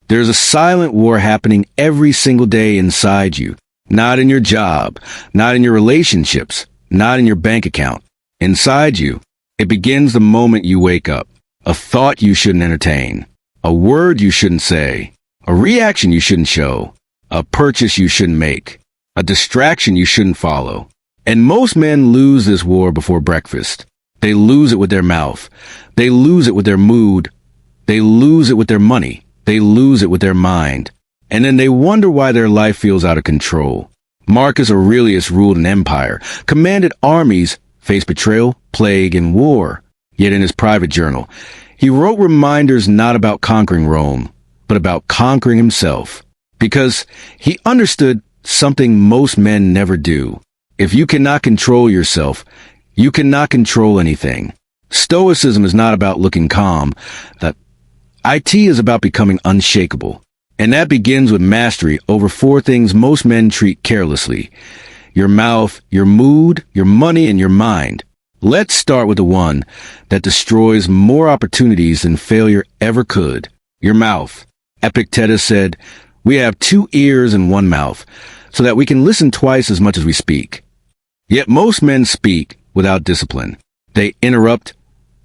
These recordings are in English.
There's a silent war happening every single day inside you. Not in your job, not in your relationships, not in your bank account. Inside you, it begins the moment you wake up. A thought you shouldn't entertain, a word you shouldn't say, a reaction you shouldn't show, a purchase you shouldn't make, a distraction you shouldn't follow. And most men lose this war before breakfast. They lose it with their mouth. They lose it with their mood. They lose it with their money. They lose it with their mind. And then they wonder why their life feels out of control. Marcus Aurelius ruled an empire, commanded armies, faced betrayal, plague, and war. Yet in his private journal, he wrote reminders not about conquering Rome, but about conquering himself. Because he understood something most men never do. If you cannot control yourself, you cannot control anything. Stoicism is not about looking calm. It is about becoming unshakable. And that begins with mastery over 4 things most men treat carelessly: your mouth, your mood, your money, and your mind. Let's start with the one that destroys more opportunities than failure ever could: your mouth. Epictetus said, "We have 2 ears and 1 mouth, so that we can listen twice as much as we speak." Yet most men speak without discipline. They interrupt,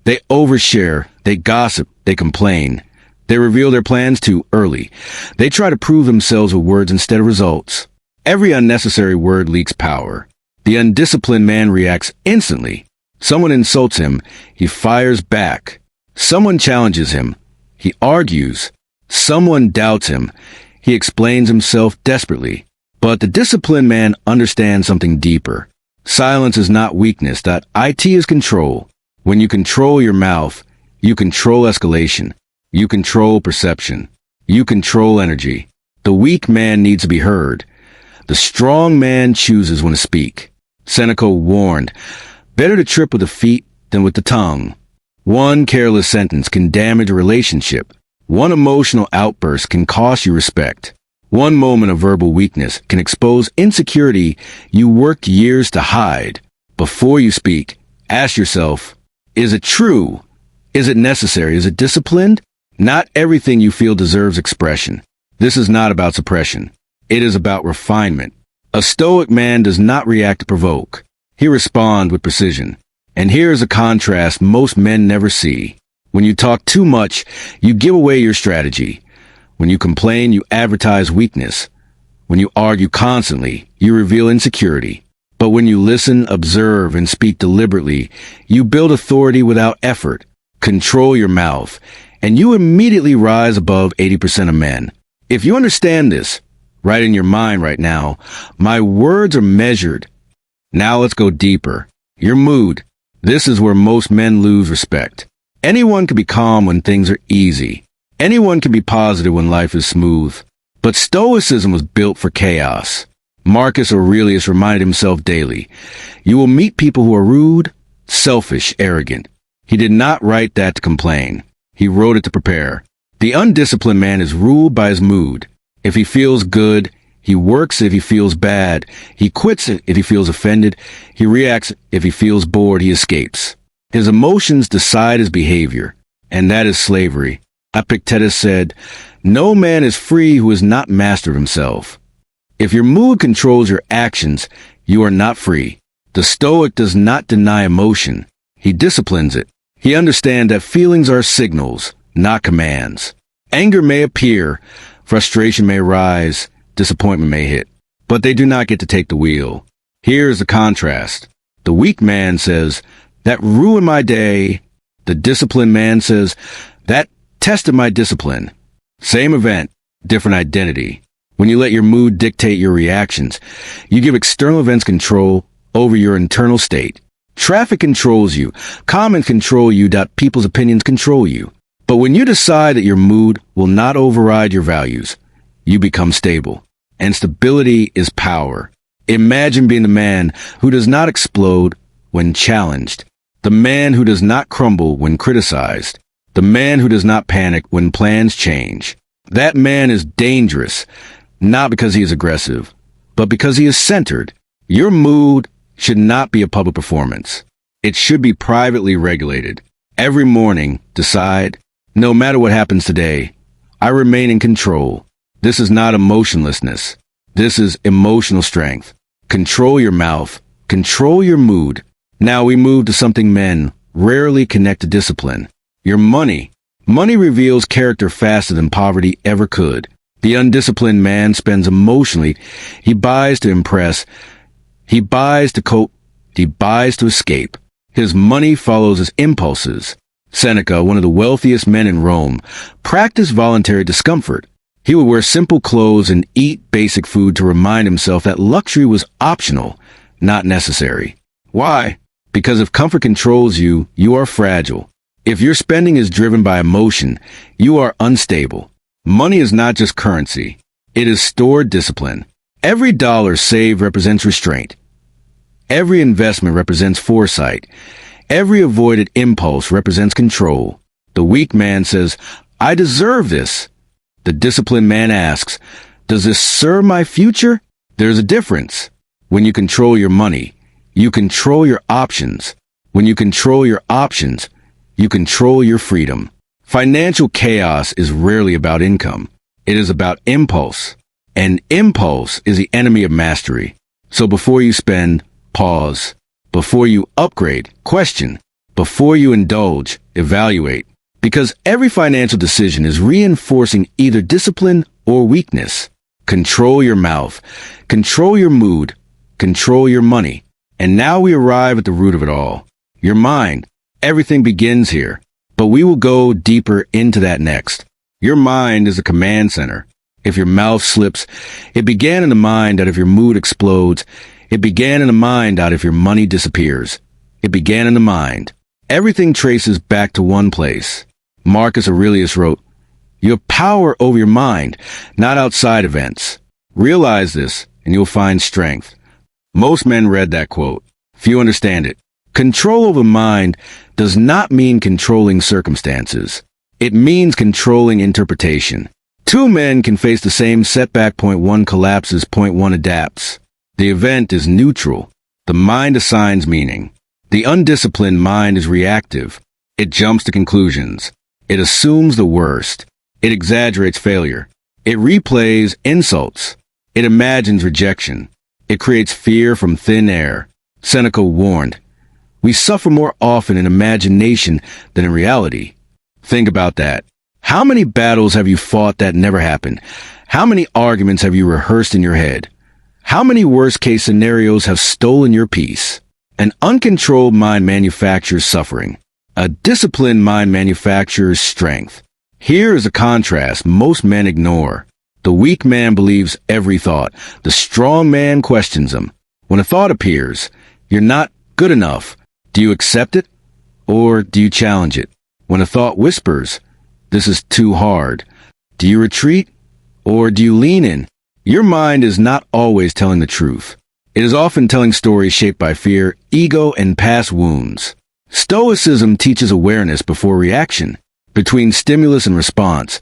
they overshare, they gossip, they complain. They reveal their plans too early. They try to prove themselves with words instead of results. Every unnecessary word leaks power. The undisciplined man reacts instantly. Someone insults him, he fires back. Someone challenges him, he argues. Someone doubts him, he explains himself desperately. But the disciplined man understands something deeper. Silence is not weakness. It is control. When you control your mouth, you control escalation. You control perception. You control energy. The weak man needs to be heard. The strong man chooses when to speak. Seneca warned, "Better to trip with the feet than with the tongue." One careless sentence can damage a relationship. One emotional outburst can cost you respect. One moment of verbal weakness can expose insecurity you worked years to hide. Before you speak, ask yourself, is it true? Is it necessary? Is it disciplined? Not everything you feel deserves expression. This is not about suppression. It is about refinement. A Stoic man does not react to provoke. He responds with precision. And here is a contrast most men never see. When you talk too much, you give away your strategy. When you complain, you advertise weakness. When you argue constantly, you reveal insecurity. But when you listen, observe, and speak deliberately, you build authority without effort. Control your mouth, and you immediately rise above 80% of men. If you understand this, right in your mind right now, my words are measured. Now let's go deeper. Your mood. This is where most men lose respect. Anyone can be calm when things are easy. Anyone can be positive when life is smooth. But Stoicism was built for chaos. Marcus Aurelius reminded himself daily, "You will meet people who are rude, selfish, arrogant." He did not write that to complain. He wrote it to prepare. The undisciplined man is ruled by his mood. If he feels good, he works. If he feels bad, he quits. If he feels offended, he reacts. If he feels bored, he escapes. His emotions decide his behavior, and that is slavery. Epictetus said, "No man is free who is not master of himself." If your mood controls your actions, you are not free. The Stoic does not deny emotion. He disciplines it. He understands that feelings are signals, not commands. Anger may appear, frustration may rise, disappointment may hit, but they do not get to take the wheel. Here is the contrast. The weak man says, "That ruined my day." The disciplined man says, "That tested my discipline." Same event, different identity. When you let your mood dictate your reactions, you give external events control over your internal state. Traffic controls you. Comments control you. People's opinions control you. But when you decide that your mood will not override your values, you become stable. And stability is power. Imagine being the man who does not explode when challenged. The man who does not crumble when criticized. The man who does not panic when plans change. That man is dangerous, not because he is aggressive, but because he is centered. Your mood should not be a public performance. It should be privately regulated. Every morning, decide, no matter what happens today, I remain in control. This is not emotionlessness. This is emotional strength. Control your mouth. Control your mood. Now we move to something men rarely connect to discipline. Your money. Money reveals character faster than poverty ever could. The undisciplined man spends emotionally. He buys to impress. He buys to cope. He buys to escape. His money follows his impulses. Seneca, one of the wealthiest men in Rome, practiced voluntary discomfort. He would wear simple clothes and eat basic food to remind himself that luxury was optional, not necessary. Why? Because if comfort controls you, you are fragile. If your spending is driven by emotion, you are unstable. Money is not just currency. It is stored discipline. Every dollar saved represents restraint. Every investment represents foresight. Every avoided impulse represents control. The weak man says, I deserve this. The disciplined man asks, does this serve my future? There's a difference. When you control your money, you control your options. When you control your options, you control your freedom. Financial chaos is rarely about income. It is about impulse. And impulse is the enemy of mastery. So before you spend, pause. Before you upgrade, question. Before you indulge, evaluate. Because every financial decision is reinforcing either discipline or weakness. Control your mouth. Control your mood. Control your money. And now we arrive at the root of it all. Your mind. Everything begins here. But we will go deeper into that next. Your mind is a command center. If your mouth slips, it began in the mind that if your mood explodes, it began in the mind that if your money disappears, it began in the mind. Everything traces back to one place. Marcus Aurelius wrote, you have power over your mind, not outside events. Realize this, and you'll find strength. Most men read that quote. Few understand it. Control over mind does not mean controlling circumstances. It means controlling interpretation. Two men can face the same setback. Point one collapses, point one adapts. The event is neutral. The mind assigns meaning. The undisciplined mind is reactive. It jumps to conclusions. It assumes the worst. It exaggerates failure. It replays insults. It imagines rejection. It creates fear from thin air. Seneca warned, we suffer more often in imagination than in reality. Think about that. How many battles have you fought that never happened? How many arguments have you rehearsed in your head? How many worst-case scenarios have stolen your peace? An uncontrolled mind manufactures suffering. A disciplined mind manufactures strength. Here is a contrast most men ignore. The weak man believes every thought. The strong man questions them. When a thought appears, you're not good enough. Do you accept it, or do you challenge it? When a thought whispers, this is too hard, do you retreat, or do you lean in? Your mind is not always telling the truth. It is often telling stories shaped by fear, ego, and past wounds. Stoicism teaches awareness before reaction. Between stimulus and response,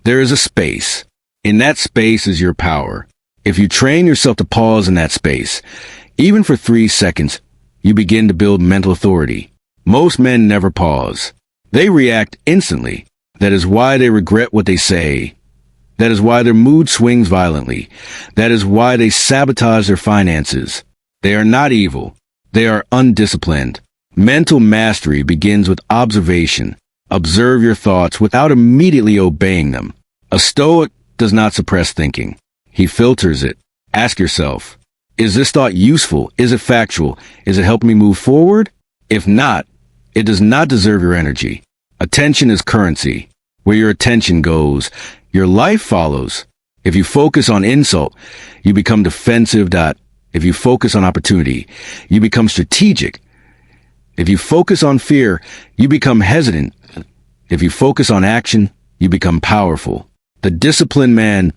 there is a space. In that space is your power. If you train yourself to pause in that space, even for 3 seconds, you begin to build mental authority. Most men never pause. They react instantly. That is why they regret what they say. That is why their mood swings violently. That is why they sabotage their finances. They are not evil. They are undisciplined. Mental mastery begins with observation. Observe your thoughts without immediately obeying them. A Stoic does not suppress thinking. He filters it. Ask yourself, is this thought useful? Is it factual? Is it helping me move forward? If not, it does not deserve your energy. Attention is currency. Where your attention goes, your life follows. If you focus on insult, you become defensive. If you focus on opportunity, you become strategic. If you focus on fear, you become hesitant. If you focus on action, you become powerful. The disciplined man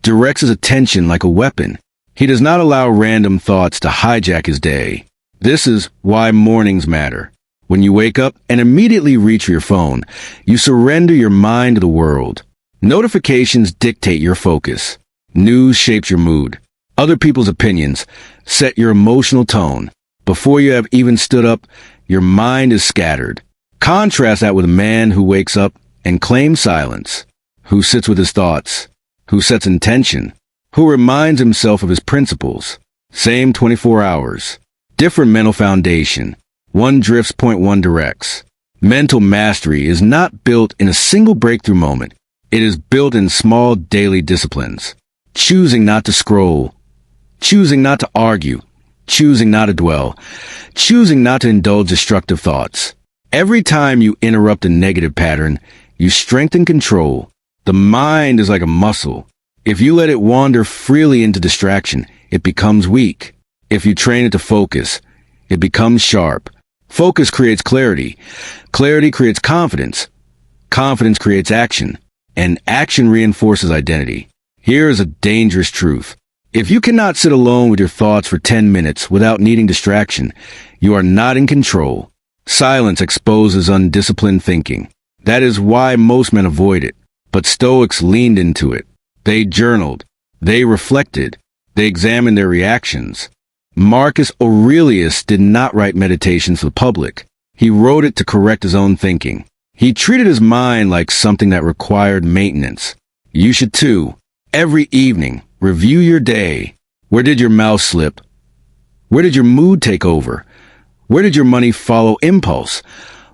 directs his attention like a weapon. He does not allow random thoughts to hijack his day. This is why mornings matter. When you wake up and immediately reach for your phone, you surrender your mind to the world. Notifications dictate your focus. News shapes your mood. Other people's opinions set your emotional tone. Before you have even stood up, your mind is scattered. Contrast that with a man who wakes up and claims silence. who sits with his thoughts, who sets intention, who reminds himself of his principles. Same 24 hours. Different mental foundation. One drifts, point one directs. Mental mastery is not built in a single breakthrough moment. It is built in small daily disciplines. Choosing not to scroll. Choosing not to argue. Choosing not to dwell. Choosing not to indulge destructive thoughts. Every time you interrupt a negative pattern, you strengthen control. The mind is like a muscle. If you let it wander freely into distraction, it becomes weak. If you train it to focus, it becomes sharp. Focus creates clarity. Clarity creates confidence. Confidence creates action. And action reinforces identity. Here is a dangerous truth. If you cannot sit alone with your thoughts for 10 minutes without needing distraction, you are not in control. Silence exposes undisciplined thinking. That is why most men avoid it. But Stoics leaned into it. They journaled. They reflected. They examined their reactions. Marcus Aurelius did not write meditations for the public. He wrote it to correct his own thinking. He treated his mind like something that required maintenance. You should too. Every evening, review your day. Where did your mouth slip? Where did your mood take over? Where did your money follow impulse?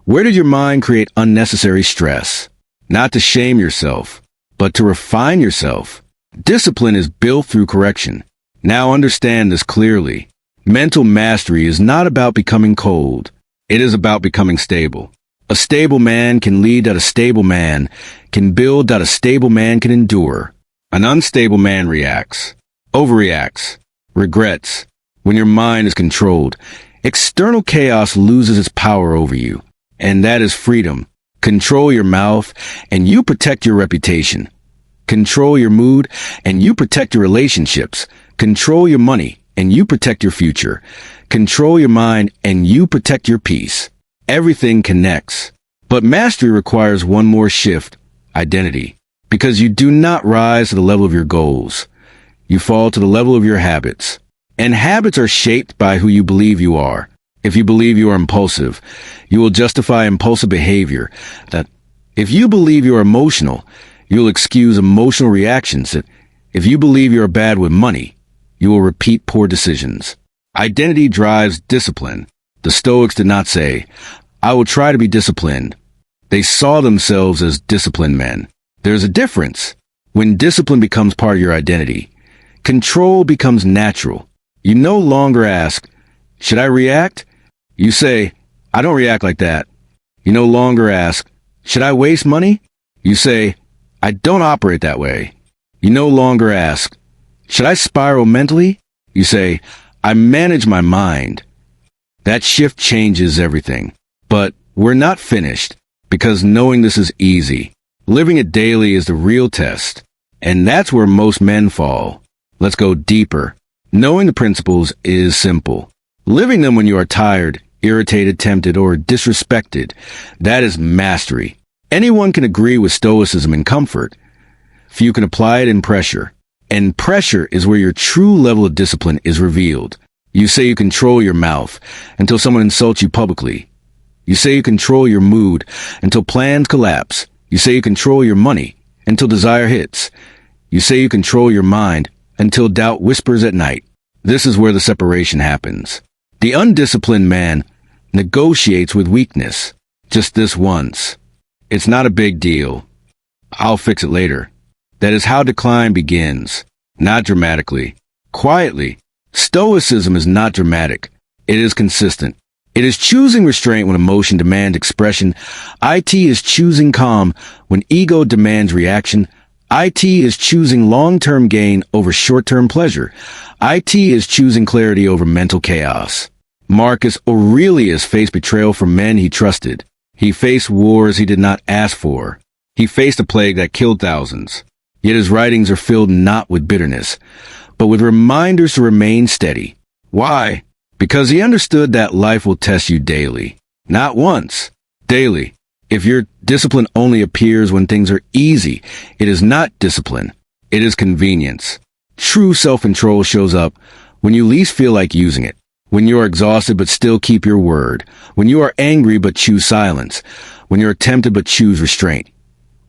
Where did your mind create unnecessary stress? Not to shame yourself, but to refine yourself. Discipline is built through correction. Now understand this clearly. Mental mastery is not about becoming cold. It is about becoming stable. A stable man can lead that a stable man can build that a stable man can endure. An unstable man reacts, overreacts, regrets. When your mind is controlled, external chaos loses its power over you. And that is freedom. Control your mouth, and you protect your reputation. Control your mood, and you protect your relationships. Control your money, and you protect your future. Control your mind, and you protect your peace. Everything connects. But mastery requires one more shift, identity. Because you do not rise to the level of your goals. You fall to the level of your habits. And habits are shaped by who you believe you are. If you believe you are impulsive, you will justify impulsive behavior. If you believe you are emotional, you'll excuse emotional reactions. If you believe you are bad with money, you will repeat poor decisions. Identity drives discipline. The Stoics did not say, "I will try to be disciplined." They saw themselves as disciplined men. There's a difference. When discipline becomes part of your identity, control becomes natural. You no longer ask, "Should I react?" You say, "I don't react like that." You no longer ask, "Should I waste money?" You say, "I don't operate that way." You no longer ask, "Should I spiral mentally?" You say, "I manage my mind." That shift changes everything. But we're not finished, because knowing this is easy. Living it daily is the real test. And that's where most men fall. Let's go deeper. Knowing the principles is simple. Living them when you are tired, irritated, tempted, or disrespected, that is mastery. Anyone can agree with Stoicism in comfort. Few can apply it in pressure. And pressure is where your true level of discipline is revealed. You say you control your mouth until someone insults you publicly. You say you control your mood until plans collapse. You say you control your money until desire hits. You say you control your mind until doubt whispers at night. This is where the separation happens. The undisciplined man negotiates with weakness. Just this once. It's not a big deal. I'll fix it later. That is how decline begins. Not dramatically. Quietly. Stoicism is not dramatic. It is consistent. It is choosing restraint when emotion demands expression. IT is choosing calm when ego demands reaction. IT is choosing long-term gain over short-term pleasure. IT is choosing clarity over mental chaos. Marcus Aurelius faced betrayal from men he trusted. He faced wars he did not ask for. He faced a plague that killed thousands. Yet his writings are filled not with bitterness, but with reminders to remain steady. Why? Because he understood that life will test you daily. Not once. Daily. If your discipline only appears when things are easy, it is not discipline. It is convenience. True self-control shows up when you least feel like using it. When you are exhausted but still keep your word. When you are angry but choose silence. When you are tempted but choose restraint.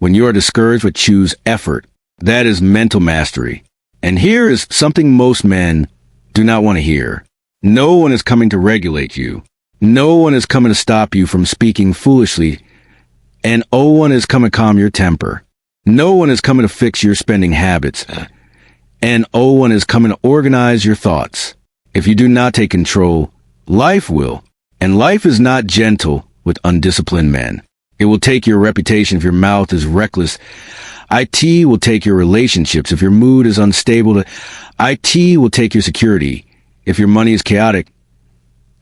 When you are discouraged but choose effort, that is mental mastery. And here is something most men do not want to hear. No one is coming to regulate you. No one is coming to stop you from speaking foolishly. And no one is coming to calm your temper. No one is coming to fix your spending habits. And no one is coming to organize your thoughts. If you do not take control, life will. And life is not gentle with undisciplined men. It will take your reputation if your mouth is reckless. IT will take your relationships if your mood is unstable. IT will take your security if your money is chaotic.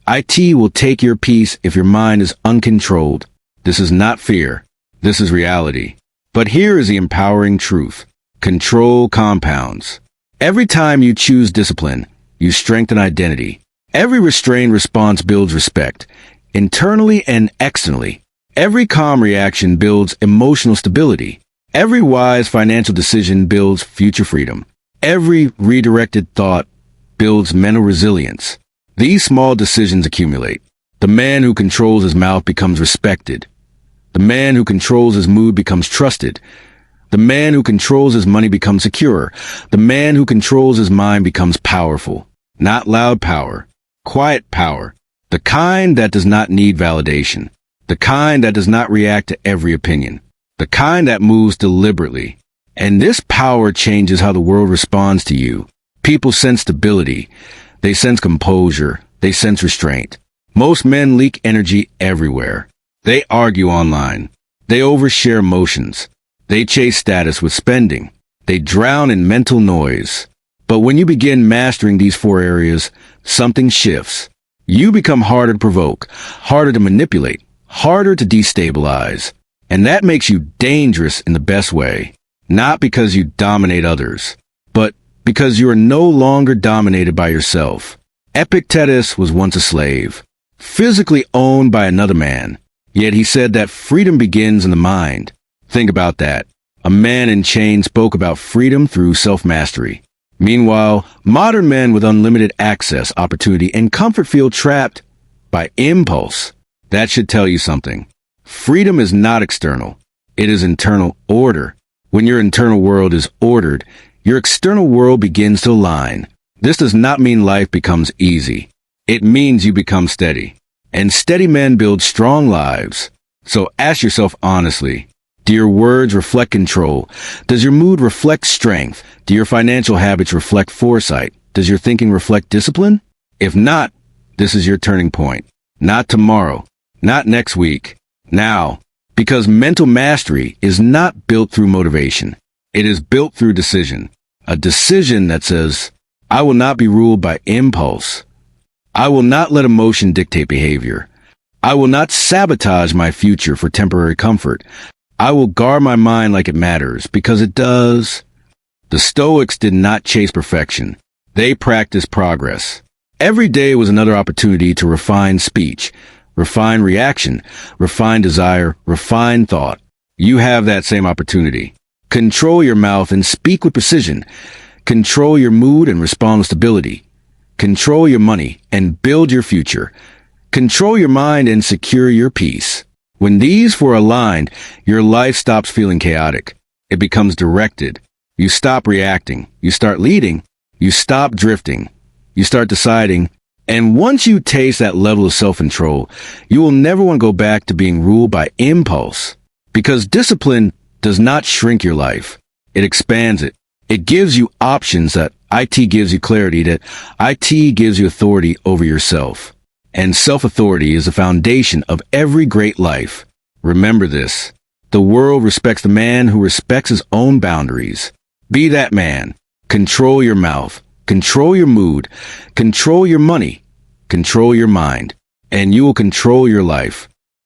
IT will take your peace if your mind is uncontrolled. This is not fear. This is reality. But here is the empowering truth. Control compounds. Every time you choose discipline, you strengthen identity. Every restrained response builds respect, internally and externally. Every calm reaction builds emotional stability. Every wise financial decision builds future freedom. Every redirected thought builds mental resilience. These small decisions accumulate. The man who controls his mouth becomes respected. The man who controls his mood becomes trusted. The man who controls his money becomes secure. The man who controls his mind becomes powerful. Not loud power, quiet power. The kind that does not need validation. The kind that does not react to every opinion. The kind that moves deliberately. And this power changes how the world responds to you. People sense stability. They sense composure. They sense restraint. Most men leak energy everywhere. They argue online. They overshare emotions. They chase status with spending. They drown in mental noise. But when you begin mastering these 4 areas, something shifts. You become harder to provoke, harder to manipulate, harder to destabilize. And that makes you dangerous in the best way. Not because you dominate others, but because you are no longer dominated by yourself. Epictetus was once a slave, physically owned by another man. Yet he said that freedom begins in the mind. Think about that. A man in chains spoke about freedom through self-mastery. Meanwhile, modern men with unlimited access, opportunity, and comfort feel trapped by impulse. That should tell you something. Freedom is not external. It is internal order. When your internal world is ordered, your external world begins to align. This does not mean life becomes easy. It means you become steady. And steady men build strong lives. So ask yourself honestly, do your words reflect control? Does your mood reflect strength? Do your financial habits reflect foresight? Does your thinking reflect discipline? If not, this is your turning point. Not tomorrow. Not next week. Now. Because mental mastery is not built through motivation. It is built through decision. A decision that says, I will not be ruled by impulse. I will not let emotion dictate behavior. I will not sabotage my future for temporary comfort. I will guard my mind like it matters, because it does. The Stoics did not chase perfection. They practiced progress. Every day was another opportunity to refine speech, refine reaction, refine desire, refine thought. You have that same opportunity. Control your mouth and speak with precision. Control your mood and respond with stability. Control your money and build your future. Control your mind and secure your peace. When these 4 are aligned, your life stops feeling chaotic. It becomes directed. You stop reacting. You start leading. You stop drifting. You start deciding. And once you taste that level of self-control, you will never want to go back to being ruled by impulse. Because discipline does not shrink your life. It expands it. It gives you options that IT gives you clarity, that IT gives you authority over yourself. And self-authority is the foundation of every great life. Remember this. The world respects the man who respects his own boundaries. Be that man. Control your mouth. Control your mood. Control your money. Control your mind. And you will control your life.